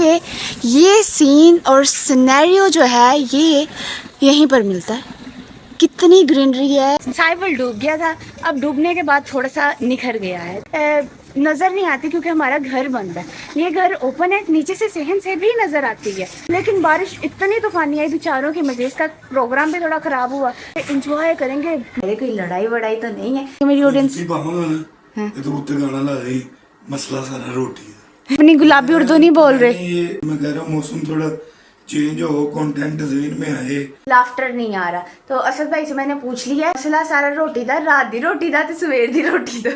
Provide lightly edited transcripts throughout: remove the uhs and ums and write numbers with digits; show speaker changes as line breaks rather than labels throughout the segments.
कि ये सीन और सिनेरियो जो है ये यहीं पर मिलता है। कितनी ग्रीनरी है। साइकिल डूब गया था, अब डूबने के बाद थोड़ा सा निखर गया है, नज़र नहीं आती क्योंकि हमारा घर बंद है। ये घर ओपन है, नीचे से सहन से भी नज़र आती है, लेकिन बारिश इतनी तूफानी आई बेचारों की मजे का प्रोग्राम भी थोड़ा ख़राब हुआ। इंजॉय करेंगे। मेरे कोई लड़ाई वड़ाई तो नहीं है। मेरी ऑडियंस
मसला सारा रोटी है।
अपनी गुलाबी उर्दू नहीं बोल रहे।
ये मैं कह रहा हूँ मौसम थोड़ा चेंज हो, कंटेंट ज़हन में आए।
लाफ्टर नहीं आ रहा तो असद भाई से मैंने पूछ लिया, मसला सारा रोटी दा, रात दी रोटी दा ते सवेर दी रोटी दा।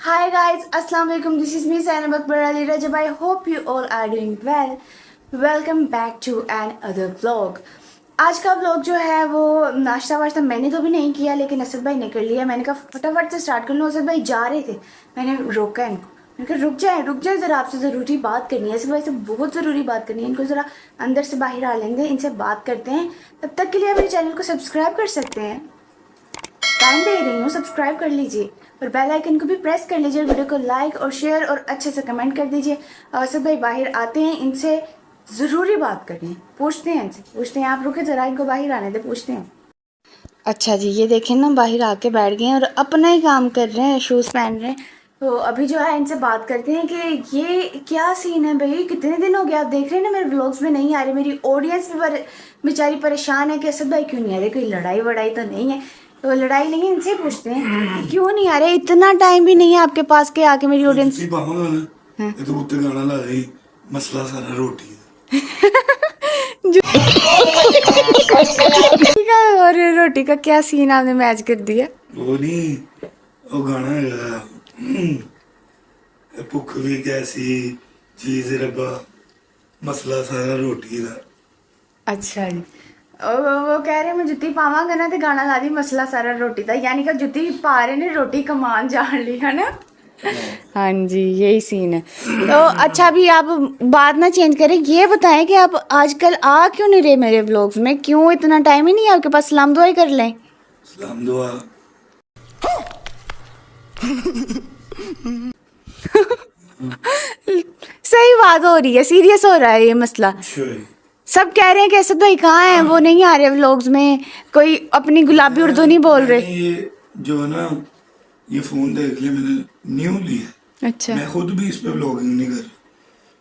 Hi guys, Assalamu alaikum. This is me Zainab Akbar Ali Rajab. I hope you all are doing well. Welcome back to another vlog. आज का व्लॉग जो है वो नाश्ता वाश्ता मैंने तो भी नहीं किया, लेकिन असद भाई ने कर लिया। मैंने कहा फटाफट से स्टार्ट कर लूँ। असद भाई जा रहे थे, मैंने रोका इनको, मैंने कहा रुक जाए ज़रा, आपसे ज़रूरी बात करनी है। असद भाई से बहुत ज़रूरी बात करनी है, इनको ज़रा अंदर से बाहर आ लेंगे, इनसे बात करते हैं। तब तक के लिए मेरे चैनल को सब्सक्राइब कर सकते हैं, टाइम दे रही हूँ, सब्सक्राइब कर लीजिए और बेल आइकन को भी प्रेस कर लीजिए। वीडियो को लाइक और शेयर और अच्छे से कमेंट कर दीजिए। असद भाई बाहर आते हैं, इनसे ज़रूरी बात करनी है, पूछते हैं इनसे, पूछते हैं। आप रुके ज़रा, इनको बाहर आने दे, पूछते हैं। अच्छा जी, ये देखें ना, बाहर आके बैठ गए हैं और अपना ही काम कर रहे हैं, शूज़ पहन रहे हैं। तो अभी जो है इनसे बात करते हैं कि ये क्या सीन है भाई, कितने दिन हो गए आप देख रहे हैं ना मेरे व्लॉग्स में नहीं आ रहे। मेरी ऑडियंस भी बेचारी परेशान है कि असद भाई क्यों नहीं आ रहे, कोई लड़ाई वड़ाई तो नहीं है। तो लड़ाई नहीं है, इनसे पूछते हैं क्यों नहीं आ रहे। इतना टाइम भी नहीं है आपके पास के आके मेरी ऑडियंस।
मसला सारा रोटी है।
और रोटी का क्या सीन आपने मैच कर दिया।
वो नहीं, वो गाना है भुख भी कैसी चीज रब्बा, मसला सारा रोटी दा।
अच्छा जी, वो कह रहे मैं जुत्ती पावांगा ना तो गाना ला दी मसला सारा रोटी दा, यानी कि जुत्ती पा रहे ने रोटी कमान जान ली है ना। हाँ जी, यही सीन है। तो अच्छा, अभी आप बात ना चेंज करें, ये बताएं कि आप आजकल आ क्यों नहीं रहे मेरे व्लॉग्स में, क्यों इतना टाइम ही नहीं है आपके पास। सलाम दुआ ही कर लें।
सलाम दुआ।
सही बात हो रही है, सीरियस हो रहा है ये मसला। सब कह रहे हैं कि असद भाई कहाँ हैं, वो नहीं आ रहे व्लॉग्स में, कोई अपनी गुलाबी उर्दू नहीं बोल रहे।
ये जो है ना, ये फोन देख लिया मैंने, न्यू लिया।
अच्छा,
मैं खुद भी इस पे व्लॉगिंग नहीं कर रहा,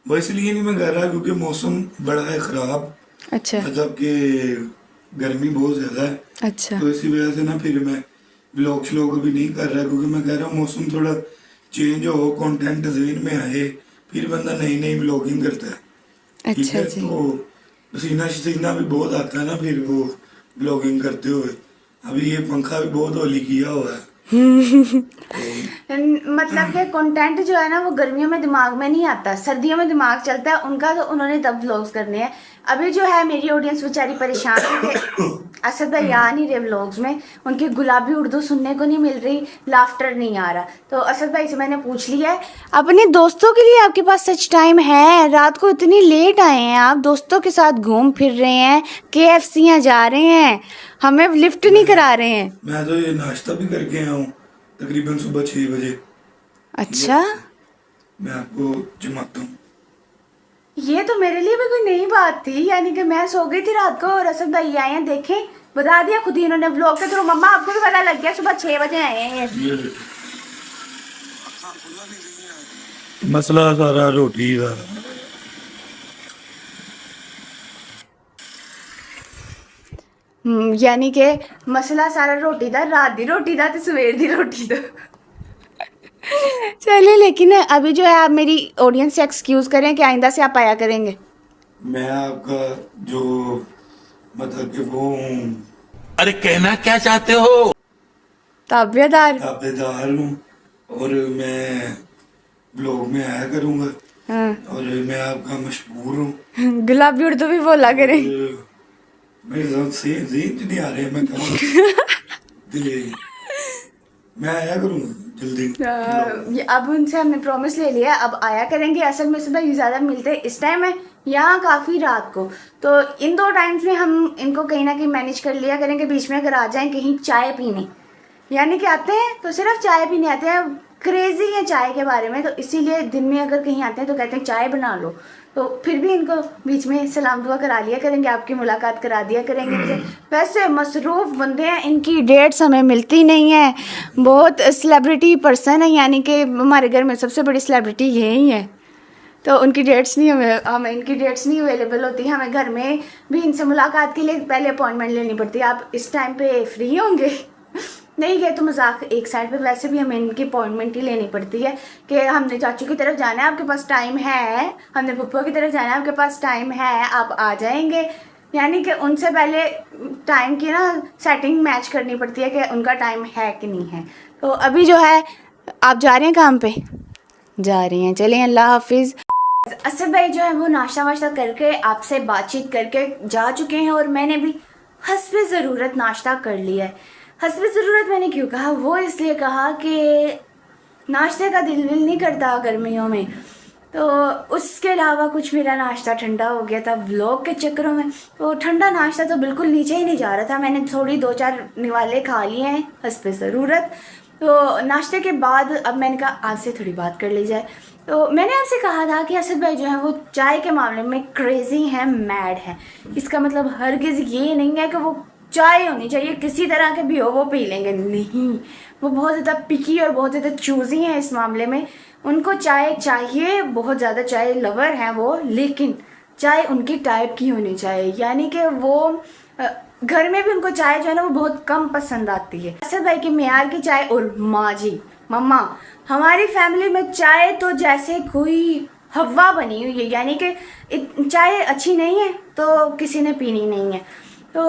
वो इसलिए नहीं मैं कर रहा क्योंकि मौसम बड़ा है खराब।
अच्छा,
मतलब कि गर्मी बहुत ज्यादा है।
अच्छा,
तो इसी वजह से ना फिर मैं व्लॉग अभी नहीं कर रहा, क्योंकि मैं कह रहा हूँ मौसम थोड़ा चेंज हो, कंटेंट ज़हन में आए, फिर बंदा नई नई व्लॉगिंग करता है।
अच्छा जी।
तो पसीना शसीना भी बहुत आता है ना फिर वो व्लॉगिंग करते हुए। अभी ये पंखा भी बहुत होली किया हुआ है।
मतलब कि कंटेंट जो है ना वो गर्मियों में दिमाग में नहीं आता, सर्दियों में दिमाग चलता है उनका, तो उन्होंने तब व्लॉग्स करने हैं। अभी जो है मेरी ऑडियंस बेचारी परेशान है कि असद भाई आ नहीं रहे व्लॉग्स में, उनकी गुलाबी उर्दू सुनने को नहीं मिल रही, लाफ्टर नहीं आ रहा। तो असद भाई से मैंने पूछ लिया है, अपने दोस्तों के लिए आपके पास सच टाइम है? रात को इतनी लेट आए हैं आप, दोस्तों के साथ घूम फिर रहे हैं, KFC जा रहे हैं, हमें लिफ्ट नहीं करा रहे हैं।
मैं तो ये नाश्ता भी करके आया हूँ तकरीबन सुबह 6 बजे।
अच्छा, मैं
आपको जमाता हूँ।
ये तो मेरे लिए भी कोई नई बात थी, यानी कि मैं सो गई थी रात को और असद भाई आए हैं, देखें बता दिया खुद ही इन्होंने व्लॉग के थ्रू। मम्मा आपको भी पता लग गया, सुबह 6 बजे आए हैं।
मसला सारा रोटी का।
यानी कि मसला सारा रोटी दा, रात दी रोटी दा ते सवेर दी रोटी दा। चलिए, लेकिन अभी जो है आप मेरी ऑडियंस से एक्सक्यूज करें कि आइंदा से आप आया करेंगे।
मैं आपका जो मतलब कि वो हूँ।
अरे कहना क्या चाहते हो?
ताबेदार
हूँ और मैं ब्लॉग में आया करूँगा।
हाँ।
और मैं आपका मशहूर हूँ।
गुलाबी उर्दू भी बोला करें।
मेरे साथ से नहीं आ रहे, मैं कहूँ मैं आया करूँगा जल्दी।
अब उनसे हमने प्रॉमिस ले लिया, अब आया करेंगे। असल में सुबह ज़्यादा मिलते इस टाइम है, यहाँ काफ़ी रात को, तो इन 2 टाइम्स में हम इनको कहीं ना कहीं मैनेज कर लिया करेंगे। बीच में अगर आ जाएं कहीं चाय पीने, यानी कि आते हैं तो सिर्फ चाय पीने आते हैं, क्रेजी है चाय के बारे में, तो इसीलिए दिन में अगर कहीं आते हैं तो कहते हैं चाय बना लो। तो फिर भी इनको बीच में सलाम दुआ करा लिया करेंगे, आपकी मुलाकात करा दिया करेंगे इनसे। वैसे मसरूफ़ बंदे हैं, इनकी डेट्स हमें मिलती नहीं है, बहुत सेलिब्रिटी पर्सन है, यानी कि हमारे घर में सबसे बड़ी सेलिब्रिटी यही है। तो उनकी डेट्स नहीं हमें इनकी डेट्स नहीं अवेलेबल होती, हमें घर में भी इनसे मुलाकात के लिए पहले अपॉइंटमेंट लेनी पड़ती है। आप इस टाइम पे फ्री होंगे? नहीं गए तो मजाक एक साइड पे, वैसे भी हमें इनकी अपॉइंटमेंट ही लेनी पड़ती है कि हमने चाचू की तरफ जाना है, आपके पास टाइम है, हमने पप्पा की तरफ जाना है, आपके पास टाइम है, आप आ जाएंगे। यानी कि उनसे पहले टाइम की ना सेटिंग मैच करनी पड़ती है कि उनका टाइम है कि नहीं है। तो अभी जो है आप जा रहे हैं काम पे? जा रही हैं, चलें, अल्लाह हाफिज़। असद भाई जो है वो नाश्ता वाश्ता करके आपसे बातचीत करके जा चुके हैं, और मैंने भी हस्बे ज़रूरत नाश्ता कर लिया है। हस्बे ज़रूरत मैंने क्यों कहा? वो इसलिए कहा कि नाश्ते का दिल नहीं करता गर्मियों में, तो उसके अलावा कुछ मेरा नाश्ता ठंडा हो गया था व्लॉग के चक्करों में। तो ठंडा नाश्ता तो बिल्कुल नीचे ही नहीं जा रहा था, मैंने थोड़ी 2-4 निवाले खा लिए हैं हस्बे ज़रूरत। तो नाश्ते के बाद अब मैंने कहा आपसे थोड़ी बात कर ली जाए। तो मैंने आपसे कहा था कि असद भाई जो है वो चाय के मामले में क्रेज़ी हैं, मैड हैं। इसका मतलब हरगिज़ ये नहीं है कि वो चाय होनी चाहिए किसी तरह के भी हो वो पी लेंगे, नहीं, वो बहुत ज़्यादा पिकी और बहुत ज़्यादा चूज़ी हैं इस मामले में। उनको चाय चाहिए, बहुत ज़्यादा चाय लवर हैं वो, लेकिन चाय उनकी टाइप की होनी चाहिए, यानी कि वो घर में भी उनको चाय जो है ना वो बहुत कम पसंद आती है। असद भाई की मेयार की चाय, और माँ जी मम्मा हमारी फैमिली में चाय तो जैसे कोई हवा बनी हुई है, यानी कि चाय अच्छी नहीं है तो किसी ने पीनी नहीं है। तो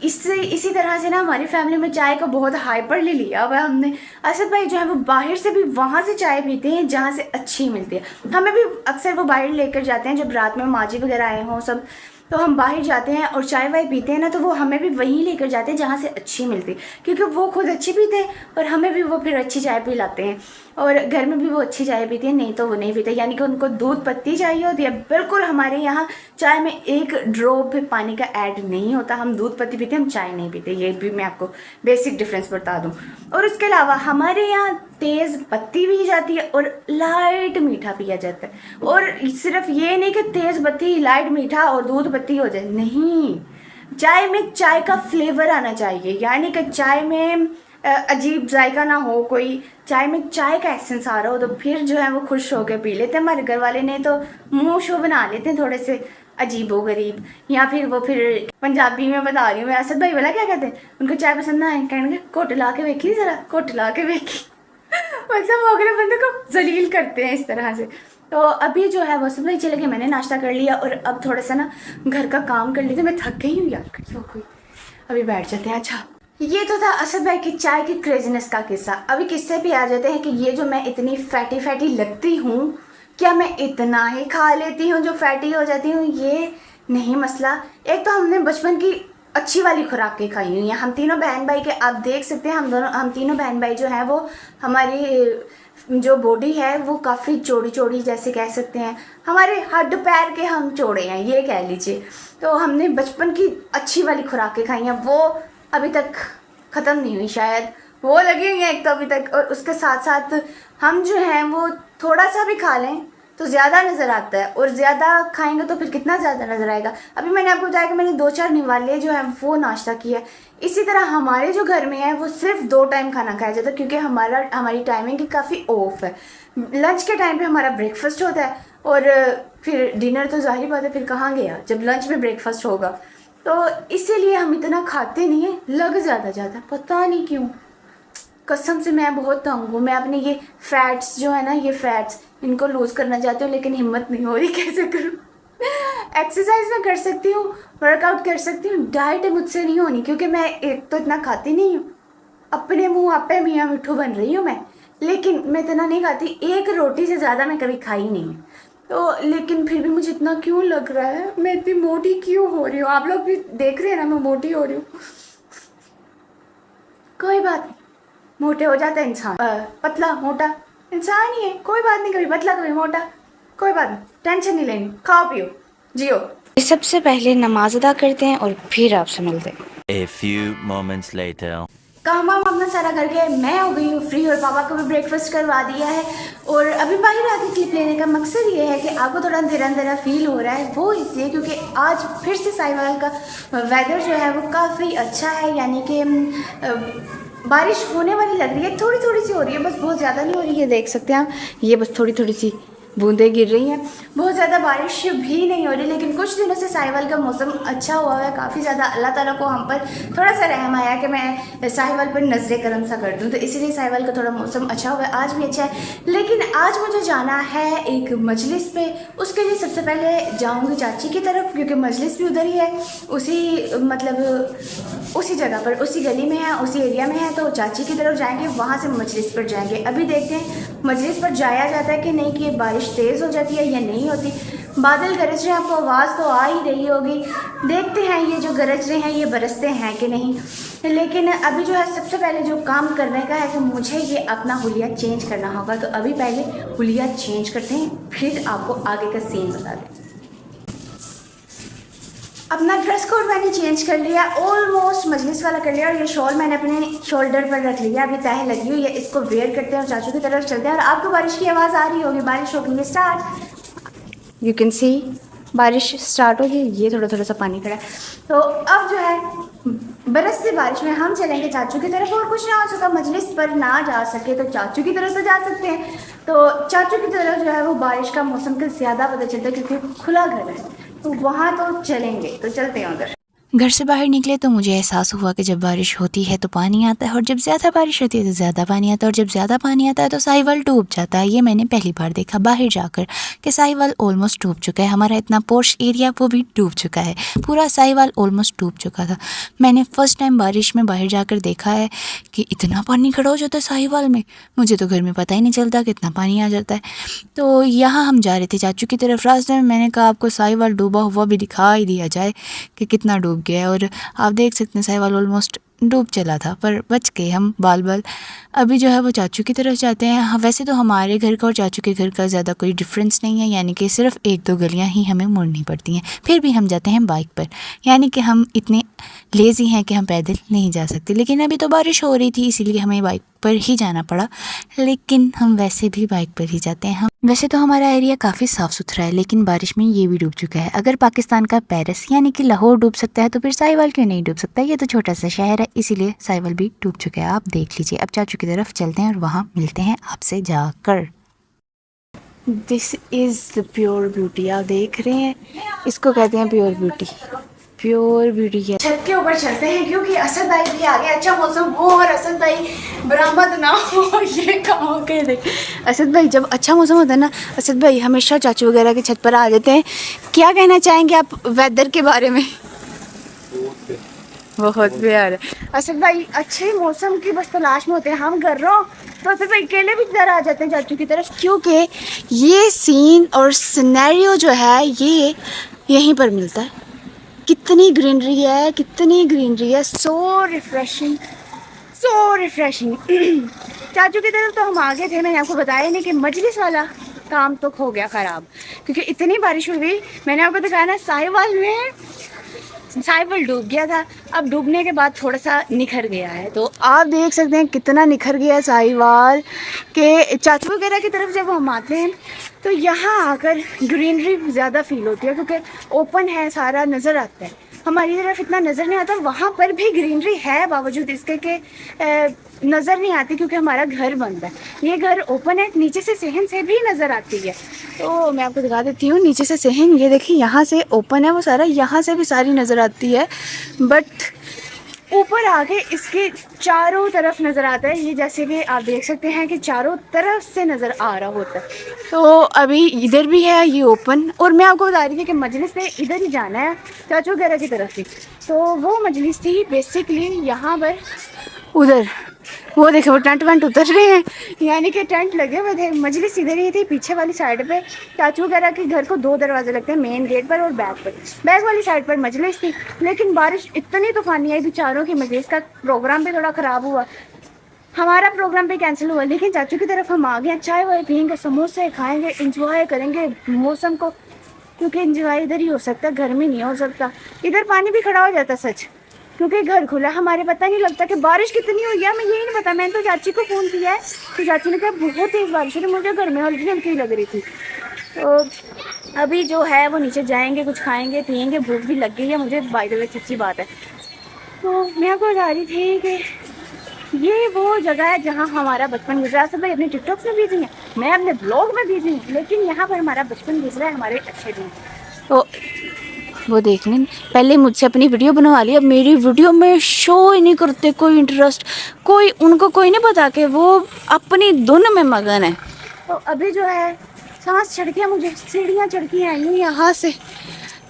इसी तरह से ना हमारी फैमिली में चाय को बहुत हाइपरली लिया हुआ है हमने। असद भाई जो है वो बाहर से भी वहाँ से चाय पीते हैं जहाँ से अच्छी मिलती है। हमें भी अक्सर वो बाहर लेकर जाते हैं, जब रात में माँ जी वगैरह आए हों सब, तो हम बाहर जाते हैं और चाय वाय पीते हैं ना, तो वो हमें भी वहीं लेकर जाते हैं जहाँ से अच्छी मिलती है, क्योंकि वो खुद अच्छी पीते हैं और हमें भी वो फिर अच्छी चाय पिलाते हैं। और घर में भी वो अच्छी चाय पीते हैं, नहीं तो वो नहीं पीते, यानी कि उनको दूध पत्ती चाहिए होती है। बिल्कुल हमारे यहाँ चाय में एक ड्रॉप भी पानी का ऐड नहीं होता, हम दूध पत्ती पीते हैं, हम चाय नहीं पीते, ये भी मैं आपको बेसिक डिफरेंस बता दूँ। और उसके अलावा हमारे यहाँ तेज़ पत्ती पी जाती है और लाइट मीठा पिया जाता है। और सिर्फ ये नहीं कि तेज़ पत्ती लाइट मीठा और दूध पत्ती हो जाए, नहीं, चाय में चाय का फ्लेवर आना चाहिए, यानी कि चाय में अजीब जायका ना हो, कोई चाय में चाय का एसेंस आ रहा हो, तो फिर जो है वो खुश होकर पी लेते हैं। हमारे घर वाले ने तो मुंह शो बना लेते हैं थोड़े से अजीबो गरीब, या फिर वो फिर पंजाबी में बता रही हूँ मैं, असद भाई वाला क्या कहते हैं, उनको चाय पसंद ना आए, कहेंगे कोट ला के वेखी ज़रा, कोट ला के वेखी मतलब वो अगले बंदे को जलील करते हैं इस तरह से। तो अभी जो है वो सब भाई चले गए, मैंने नाश्ता कर लिया और अब थोड़ा सा ना घर का काम कर लेते, मैं थक गई हूँ यार, कोई अभी बैठ जाते हैं। अच्छा, ये तो था असद भाई की चाय की क्रेजीनेस का किस्सा। अभी किस्से पे आ जाते हैं कि ये जो मैं इतनी फैटी लगती हूँ, क्या मैं इतना ही खा लेती हूँ जो फैटी हो जाती हूँ? ये नहीं मसला। एक तो हमने बचपन की अच्छी वाली खुराकें खाई हुई हैं, हम तीनों बहन भाई के, आप देख सकते हैं हम तीनों बहन भाई जो हैं वो, हमारी जो बॉडी है वो काफ़ी चौड़ी चौड़ी जैसे कह सकते हैं, हमारे हड्ड पैर के हम चौड़े हैं ये कह लीजिए। तो हमने बचपन की अच्छी वाली खुराकें खाई हैं, वो अभी तक ख़त्म नहीं हुई, शायद वो लगी हुई हैं एक तो अभी तक। और उसके साथ साथ हम जो हैं वो थोड़ा सा भी खा लें तो ज़्यादा नज़र आता है, और ज़्यादा खाएंगे तो फिर कितना ज़्यादा नज़र आएगा। अभी मैंने आपको बताया कि मैंने 2-4 निवाले जो है वो नाश्ता किया। इसी तरह हमारे जो घर में है वो सिर्फ 2 टाइम खाना खाया जाता है, क्योंकि हमारी टाइमिंग की काफ़ी ऑफ है। लंच के टाइम पे हमारा ब्रेकफास्ट होता है, और फिर डिनर तो जाहिर बात है फिर कहाँ गया जब लंच में ब्रेकफास्ट होगा, तो इसीलिए हम इतना खाते नहीं हैं, लग ज़्यादा जाता, पता नहीं क्यों, कसम से मैं बहुत तंग हूँ। मैं अपने ये फैट्स जो है ना, ये फैट्स इनको लूज़ करना चाहती हूँ, लेकिन हिम्मत नहीं हो रही, कैसे करूँ? एक्सरसाइज मैं कर सकती हूँ, वर्कआउट कर सकती हूँ, डाइट मुझसे नहीं होनी, क्योंकि मैं एक तो इतना खाती नहीं हूँ, अपने मुँह आपे मियाँ मिठू बन रही हूँ मैं, लेकिन मैं इतना नहीं खाती, एक रोटी से ज़्यादा मैं कभी खाई नहीं। तो लेकिन फिर भी मुझे इतना क्यों लग रहा है, मैं इतनी मोटी क्यों हो रही हूँ? आप लोग भी देख रहे हैं ना मैं मोटी हो रही हूँ। कोई बात नहीं, मोटे हो जाता है इंसान, पतला मोटा इंसान ही है, कोई बात नहीं, कभी पतला कभी मोटा, कोई बात नहीं, टेंशन नहीं लेनी, खाओ पियो जियो। सबसे पहले नमाज अदा करते हैं और फिर आपसे मिलते हैं।
A few moments later.
काम वाम अपना सारा करके मैं हो गई हूँ फ्री, और पापा को भी ब्रेकफास्ट करवा दिया है। और अभी बाहर आके क्लिप लेने का मकसद ये है कि आपको थोड़ा अंधेरा अंधेरा फील हो रहा है, वो इसलिए क्योंकि आज फिर से साहिवाल का वेदर जो है वो काफ़ी अच्छा है, यानी कि बारिश होने वाली लग रही है, थोड़ी थोड़ी सी हो रही है, बस बहुत ज़्यादा नहीं हो रही है। देख सकते हैं आप, ये बस थोड़ी थोड़ी सी बूंदें गिर रही हैं, बहुत ज़्यादा बारिश भी नहीं हो रही। लेकिन कुछ दिनों से साहिवाल का मौसम अच्छा हुआ है, काफ़ी ज़्यादा अल्लाह ताला को हम पर थोड़ा सा रहम आया कि मैं साहिवाल पर नजर करम सा कर दूँ, तो इसीलिए साहिवाल का थोड़ा मौसम अच्छा हुआ है, आज भी अच्छा है। लेकिन आज मुझे जाना है एक मजलिस पे, उसके लिए सबसे पहले जाऊँगी चाची की तरफ, क्योंकि मजलिस भी उधर ही है, उसी मतलब उसी जगह पर, उसी गली में है, उसी एरिया में है, तो चाची की तरफ जाएंगे, वहाँ से मजलिस पर जाएंगे। अभी देखते हैं मजलिस पर जाया जाता है कि नहीं, कि बारिश तेज़ हो जाती है या नहीं होती। बादल गरज रहे हैं, आपको आवाज़ तो आ ही रही होगी, देखते हैं ये जो गरज रहे हैं ये बरसते हैं कि नहीं। लेकिन अभी जो है सबसे पहले जो काम करने का है कि मुझे ये अपना हुलिया चेंज करना होगा, तो अभी पहले हुलिया चेंज करते हैं, फिर आपको आगे का सीन बता दें। अपना ड्रेस कोड मैंने चेंज कर लिया, ऑलमोस्ट मजलिस वाला कर लिया, और ये शॉल मैंने अपने शोल्डर पर रख लिया, अभी तह लगी हुई है, इसको वेयर करते हैं और चाचू की तरफ चलते हैं। और आपको बारिश की आवाज़ आ रही होगी, बारिश हो गई है स्टार्ट, यू कैन सी बारिश स्टार्ट हो गई, ये थोड़ा थोड़ा सा पानी खड़ा है। तो अब जो है बरसती बारिश में हम चलेंगे चाचू की तरफ, और कुछ ना हो सका मजलिस पर ना जा सके तो चाचू की तरफ तो जा सकते हैं। तो चाचू की तरफ जो है वो बारिश का मौसम का ज़्यादा पता चलता है, क्योंकि खुला घर है, तो वहाँ तो चलेंगे, तो चलते हैं उधर।
घर से बाहर निकले तो मुझे एहसास हुआ कि जब बारिश होती है तो पानी आता है, और जब ज़्यादा बारिश होती है तो ज़्यादा पानी आता है, और जब ज़्यादा पानी आता है तो साहिवाल डूब जाता है। ये मैंने पहली बार देखा बाहर जाकर कि साहिवाल ऑलमोस्ट डूब चुका है। हमारा इतना पोर्श एरिया वो भी डूब चुका है, पूरा साहिवाल ऑलमोस्ट डूब चुका था। मैंने फ़र्स्ट टाइम बारिश में बाहर जाकर देखा है कि इतना पानी खड़ा हो जाता है साहिवाल में। मुझे तो घर में पता ही नहीं चलता कि इतना पानी आ जाता है। तो यहाँ हम जा रहे थे चाचू की तरफ, रास्ते में मैंने कहा आपको साहिवाल डूबा हुआ भी दिखाई दिया जाए कि कितना डूब गया है। और आप देख सकते हैं साहिवाल ऑलमोस्ट डूब चला था, पर बच गए हम बाल। अभी जो है वो चाचू की तरफ जाते हैं। हाँ, वैसे तो हमारे घर का और चाचू के घर का ज़्यादा कोई डिफरेंस नहीं है, यानी कि सिर्फ 1-2 गलियां ही हमें मुड़नी पड़ती हैं। फिर भी हम जाते हैं बाइक पर, यानी कि हम इतने लेज़ी हैं कि हम पैदल नहीं जा सकते। लेकिन अभी तो बारिश हो रही थी, इसीलिए हमें बाइक पर ही जाना पड़ा, लेकिन हम वैसे भी बाइक पर ही जाते हैं। हम वैसे तो हमारा एरिया काफ़ी साफ़ सुथरा है, लेकिन बारिश में ये भी डूब चुका है। अगर पाकिस्तान का पेरिस यानी कि लाहौर डूब सकता है तो फिर साहिवाल क्यों नहीं डूब सकता? ये तो छोटा सा शहर है, इसीलिए साहिवाल भी डूब चुका है। आप देख लीजिए। अब चाचू की तरफ चलते हैं और वहाँ मिलते हैं आपसे जाकर। This is the pure beauty, आप देख रहे हैं, इसको कहते हैं प्योर ब्यूटी। प्योर ब्यूटी है।
छत के ऊपर चलते हैं, क्योंकि असद भाई भी आ गए, अच्छा मौसम हो और असद भाई बरामद ना हो, ये कहाँ के देख। असद भाई जब अच्छा मौसम होता है ना, असद भाई हमेशा चाचू वगैरह की छत पर आ जाते हैं। क्या कहना चाहेंगे आप वेदर के बारे में? बहुत प्यार है असद भाई, अच्छे मौसम की बस तलाश में होते हैं हम घर रहो, तो असद भाई अकेले भी इधर आ जाते हैं चाचू की तरफ, क्योंकि ये सीन और सिनेरियो जो है ये यहीं पर मिलता है। कितनी ग्रीनरी है, कितनी ग्रीनरी है, सो रिफ्रेशिंग, सो रिफ्रेशिंग। चाचू की तरफ तो हम आ गए थे, मैंने आपको बताया नहीं कि मजलिस वाला काम तो हो गया ख़राब, क्योंकि इतनी बारिश हुई। मैंने आपको दिखाया ना साहिवाल में, साहिवाल डूब गया था, अब डूबने के बाद थोड़ा सा निखर गया है। तो आप देख सकते हैं कितना निखर गया है साहिवाल के। चाचू वगैरह की तरफ जब हम आते हैं तो यहाँ आकर ग्रीनरी ज़्यादा फील होती है, क्योंकि ओपन है, सारा नज़र आता है। हमारी तरफ इतना नज़र नहीं आता, वहाँ पर भी ग्रीनरी है, बावजूद इसके कि नज़र नहीं आती, क्योंकि हमारा घर बंद है। ये घर ओपन है, नीचे से सहन से भी नज़र आती है। तो मैं आपको दिखा देती हूँ, नीचे से सहन, ये देखिए यहाँ से ओपन है वो सारा, यहाँ से भी सारी नज़र आती है, बट ऊपर आके इसके चारों तरफ नज़र आता है। ये जैसे कि आप देख सकते हैं कि चारों तरफ से नज़र आ रहा होता है। तो अभी इधर भी है ये ओपन, और मैं आपको बता रही थी कि मजलिस पे इधर ही जाना है चाचू वगैरह की तरफ ही। तो वो मजलिस थी बेसिकली यहाँ पर, उधर वो देखे वो टेंट वेंट उतर रहे हैं, यानी कि टेंट लगे हुए थे। मजलिस इधर ही थी, पीछे वाली साइड पे। चाचू वगैरह के घर को 2 दरवाजे लगते हैं, मेन गेट पर और बैक पर। बैक वाली साइड पर मजलिस थी, लेकिन बारिश इतनी तूफानी आई बेचारों की मजलिस का प्रोग्राम भी थोड़ा ख़राब हुआ, हमारा प्रोग्राम भी कैंसिल हुआ। लेकिन चाचू की तरफ हम आ गए, चाय वाय पियेंगे, समोसे खाएँगे, इंजॉय करेंगे मौसम को, क्योंकि इंजॉय इधर ही हो सकता है, घर में नहीं हो सकता। इधर पानी भी खड़ा हो जाता सच, क्योंकि घर खुला हमारे, पता नहीं लगता कि बारिश कितनी हुई है, हमें यही नहीं पता। मैंने तो चाची को फ़ोन किया है तो चाची ने कहा बहुत तेज़ बारिश है, मुझे घर में हल्की हल्की लग रही थी। तो अभी जो है वो नीचे जाएंगे, कुछ खाएंगे पियेंगे, भूख भी लग गई है मुझे, बाय द वे सच्ची बात है। तो मैं आपको बता रही थी कि ये वो जगह है जहाँ हमारा बचपन गुजरा। सब भाई अपने टिकटॉक्स में बिजी हैं, मैं अपने ब्लॉग में बिजी हूँ, लेकिन यहाँ पर हमारा बचपन गुजरा है, हमारे अच्छे दिन। तो वो देखने पहले मुझसे अपनी वीडियो बनवा ली, अब मेरी वीडियो में शो ही नहीं करते कोई इंटरेस्ट, कोई उनको कोई नहीं पता कि वो अपनी धुन में मगन है। तो अभी जो है सांस चढ़ गया मुझे, सीढ़ियाँ चढ़ के आई हूँ यहाँ से,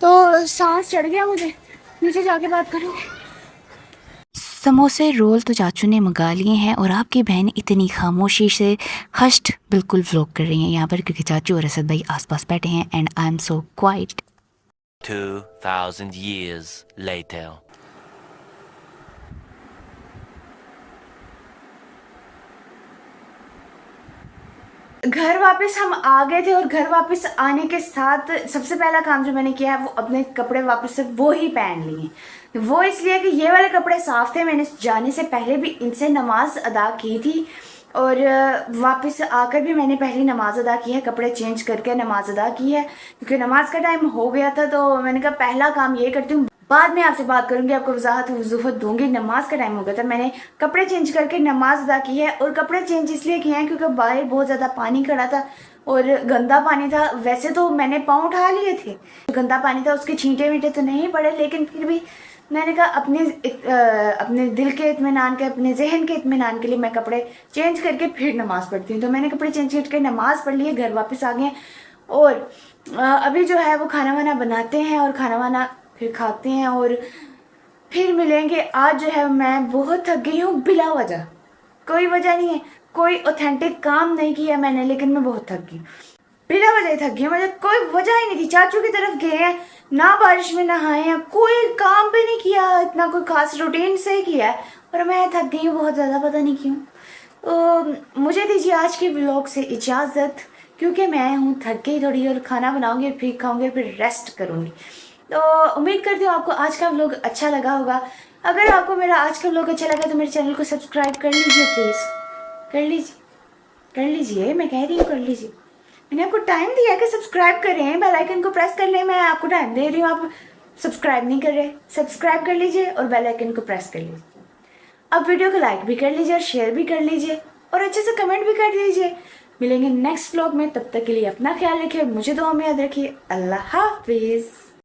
तो सांस चढ़ गया मुझे, नीचे जाके बात करूँगी।
समोसे रोल तो चाचू ने मंगा लिए हैं और आपकी बहन इतनी खामोशी से हश्ट बिल्कुल व्लॉग कर रही हैं यहाँ पर, क्योंकि चाचू और असद भाई आसपास बैठे हैं and I am so quite.
2000 years later.
घर वापस हम आ गए थे और घर वापस आने के साथ सबसे पहला काम जो मैंने किया है वो अपने कपड़े वापस से वो ही पहन लिए। वो इसलिए कि ये वाले कपड़े साफ थे, मैंने जाने से पहले भी इनसे नमाज अदा की थी और वापस आकर भी मैंने पहली नमाज अदा की है, कपड़े चेंज करके नमाज अदा की है, क्योंकि नमाज का टाइम हो गया था। तो मैंने कहा पहला काम ये करती हूँ, बाद में आपसे बात करूंगी, आपको वजाहत वजूहत दूंगी। नमाज का टाइम हो गया था, मैंने कपड़े चेंज करके नमाज अदा की है। और कपड़े चेंज इसलिए किए हैं क्योंकि बाहर बहुत ज़्यादा पानी खड़ा था और गंदा पानी था। वैसे तो मैंने पाँव उठा लिए थे, गंदा पानी था, उसके छींटे वींटे तो नहीं पड़े, लेकिन फिर भी मैंने कहा अपने दिल के इत्मीनान के, अपने जहन के इत्मीनान के लिए मैं कपड़े चेंज करके फिर नमाज़ पढ़ती हूँ। तो मैंने कपड़े चेंज करके नमाज़ पढ़ ली, घर वापस आ गए और अभी जो है वो खाना वाना बनाते हैं और खाना वाना फिर खाते हैं और फिर मिलेंगे। आज जो है मैं बहुत थक गई हूँ बिला वजह, कोई वजह नहीं है, कोई ऑथेंटिक काम नहीं किया मैंने, लेकिन मैं बहुत थक गई, बिला वजह ही थक गई, मुझे कोई वजह ही नहीं थी। चाचू की तरफ गए हैं, ना बारिश में नहाए हैं, कोई काम भी नहीं किया, इतना कोई खास रूटीन से ही किया है और मैं थक गई हूँ बहुत ज़्यादा, पता नहीं क्यों। तो मुझे दीजिए आज के व्लॉग से इजाज़त, क्योंकि मैं हूँ थक गई थोड़ी और खाना बनाऊँगी, फिर खाऊँगी, फिर रेस्ट करूँगी। तो उम्मीद करती हूँ आपको आज का व्लॉग अच्छा लगा होगा। अगर आपको मेरा आज का व्लॉग अच्छा लगा तो मेरे चैनल को सब्सक्राइब कर लीजिए प्लीज़, कर लीजिए, मैं कह रही हूँ कर लीजिए। मैंने आपको टाइम दिया कि सब्सक्राइब करें, बेल आइकन को प्रेस कर लें, मैं आपको टाइम दे रही हूँ, आप सब्सक्राइब नहीं कर रहे। सब्सक्राइब कर लीजिए और बेल आइकन को प्रेस कर लीजिए। अब वीडियो को लाइक भी कर लीजिए और शेयर भी कर लीजिए और अच्छे से कमेंट भी कर दीजिए। मिलेंगे नेक्स्ट व्लॉग में, तब तक के लिए अपना ख्याल रखिए और मुझे दुआ में याद रखिए। अल्लाह हाफिज़।